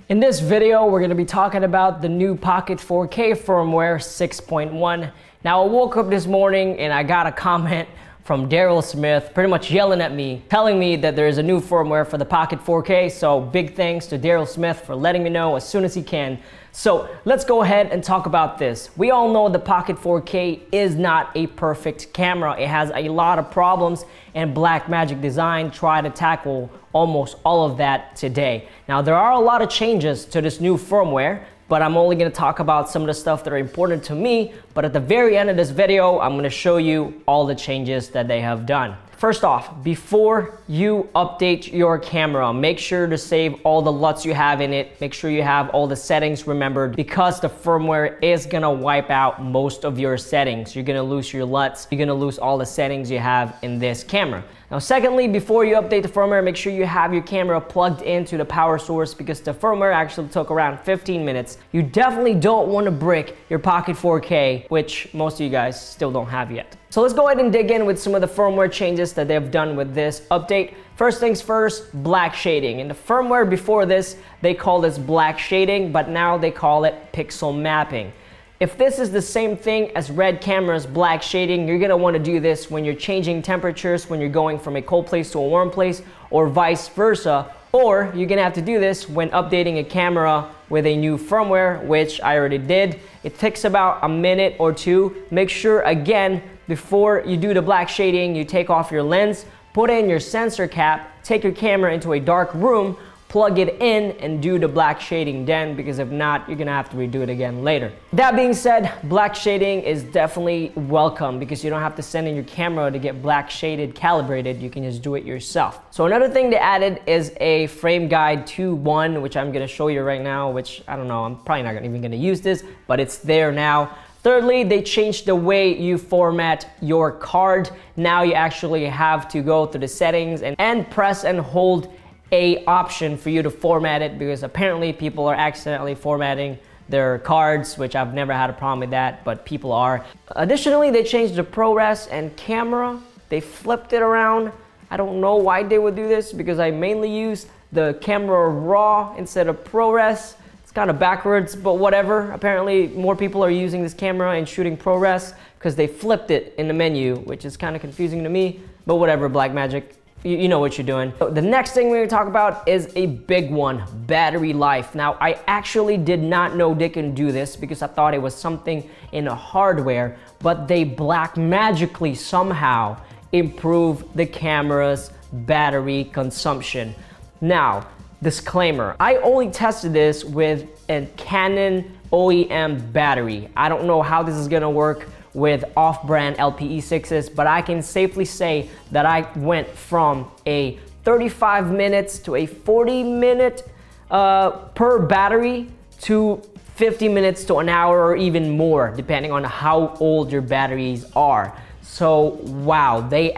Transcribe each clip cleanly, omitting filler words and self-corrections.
In this video, we're going to be talking about the new Pocket 4K firmware 6.1. Now, I woke up this morning and I got a comment from Daryl Smith pretty much yelling at me, telling me that there is a new firmware for the Pocket 4K. So big thanks to Daryl Smith for letting me know as soon as he can. So let's go ahead and talk about this. We all know the Pocket 4K is not a perfect camera. It has a lot of problems, and Blackmagic Design tried to tackle almost all of that today. Now, there are a lot of changes to this new firmware, but I'm only going to talk about some of the stuff that are important to me. But at the very end of this video, I'm going to show you all the changes that they have done. First off, before you update your camera, make sure to save all the LUTs you have in it. Make sure you have all the settings remembered, because the firmware is gonna wipe out most of your settings. You're gonna lose your LUTs. You're gonna lose all the settings you have in this camera. Now, secondly, before you update the firmware, make sure you have your camera plugged into the power source, because the firmware actually took around 15 minutes. You definitely don't want to brick your Pocket 4K, which most of you guys still don't have yet. So let's go ahead and dig in with some of the firmware changes that they've done with this update. First things first, black shading. In the firmware before this, they called this black shading, but now they call it pixel mapping. If this is the same thing as Red camera's black shading, you're gonna wanna do this when you're changing temperatures, when you're going from a cold place to a warm place, or vice versa. Or you're gonna have to do this when updating a camera with a new firmware, which I already did. It takes about a minute or two. Make sure, again, before you do the black shading, you take off your lens, put in your sensor cap, take your camera into a dark room, plug it in, and do the black shading then, because if not, you're gonna have to redo it again later. That being said, black shading is definitely welcome, because you don't have to send in your camera to get black shaded calibrated. You can just do it yourself. So another thing they added is a frame guide 2.1, which I'm gonna show you right now, which I don't know, I'm probably not even gonna use this, but it's there now. Thirdly, they changed the way you format your card. Now you actually have to go to the settings and press and hold a option for you to format it, because apparently people are accidentally formatting their cards, which I've never had a problem with that, but people are. Additionally, they changed the ProRes and camera. They flipped it around. I don't know why they would do this, because I mainly use the camera raw instead of ProRes. Kind of backwards, but whatever. Apparently more people are using this camera and shooting ProRes because they flipped it in the menu, which is kind of confusing to me, but whatever, Blackmagic, you know what you're doing. So the next thing we're going to talk about is a big one, battery life. Now, I actually did not know they can do this, because I thought it was something in the hardware, but they Blackmagically somehow improve the camera's battery consumption. Now, disclaimer, I only tested this with a Canon OEM battery. I don't know how this is gonna work with off-brand LPE6s, but I can safely say that I went from a 35 minutes to a 40-minute per battery to 50 minutes to an hour, or even more, depending on how old your batteries are. So wow, they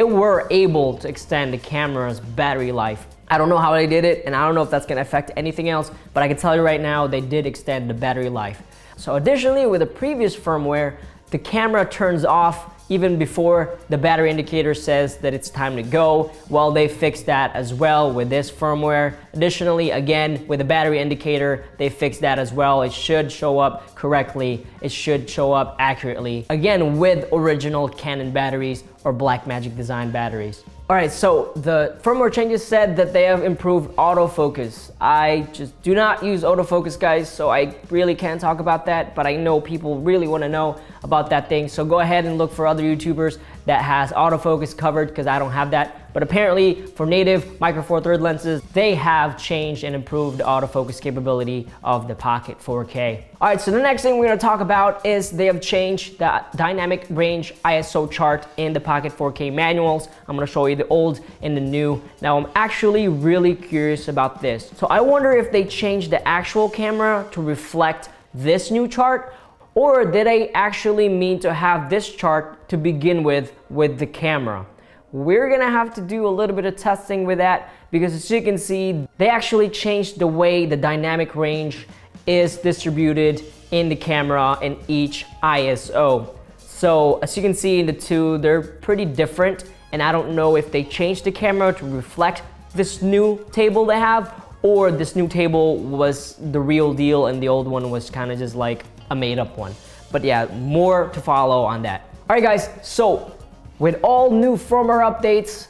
were able to extend the camera's battery life. I don't know how they did it, and I don't know if that's gonna affect anything else, but I can tell you right now, they did extend the battery life. So additionally, with the previous firmware, the camera turns off even before the battery indicator says that it's time to go. Well, they fixed that as well with this firmware. Additionally, again, with the battery indicator, they fixed that as well. It should show up correctly. It should show up accurately. Again, with original Canon batteries or Blackmagic Design batteries. All right, so the firmware changes said that they have improved autofocus. I just do not use autofocus, guys, so I really can't talk about that, but I know people really want to know about that thing. So go ahead and look for other YouTubers that has autofocus covered, because I don't have that. But apparently for native Micro Four Thirds lenses, they have changed and improved the autofocus capability of the Pocket 4K. All right, so the next thing we're gonna talk about is they have changed the dynamic range ISO chart in the Pocket 4K manuals. I'm gonna show you the old and the new. Now, I'm actually really curious about this. So I wonder if they changed the actual camera to reflect this new chart, or did they actually mean to have this chart to begin with the camera? We're gonna have to do a little bit of testing with that, because as you can see, they actually changed the way the dynamic range is distributed in the camera in each ISO. So as you can see in the two, they're pretty different, and I don't know if they changed the camera to reflect this new table they have, or this new table was the real deal and the old one was kind of just like a made up one. But yeah, more to follow on that. All right guys, so with all new firmware updates,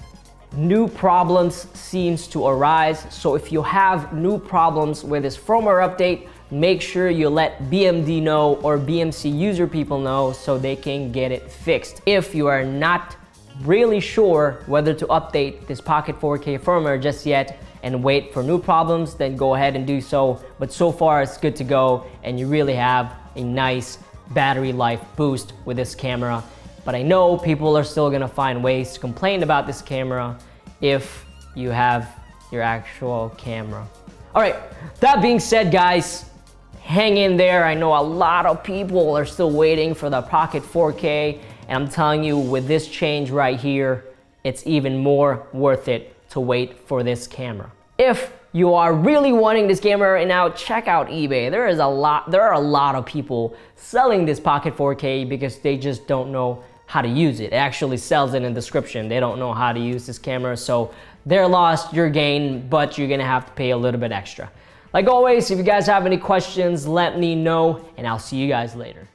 new problems seems to arise. So if you have new problems with this firmware update, make sure you let BMD know or BMC user people know so they can get it fixed. If you are not really sure whether to update this Pocket 4K firmware just yet and wait for new problems, then go ahead and do so. But so far it's good to go and you really have a nice battery life boost with this camera. But I know people are still gonna find ways to complain about this camera if you have your actual camera. All right, that being said, guys, hang in there. I know a lot of people are still waiting for the Pocket 4K, and I'm telling you, with this change right here, it's even more worth it to wait for this camera. If you are really wanting this camera right now, check out eBay. There are a lot of people selling this Pocket 4K because they just don't know how to use it. It actually sells it in the description. They don't know how to use this camera, so they're lost, you're gained, but you're gonna have to pay a little bit extra. Like always, if you guys have any questions, let me know, and I'll see you guys later.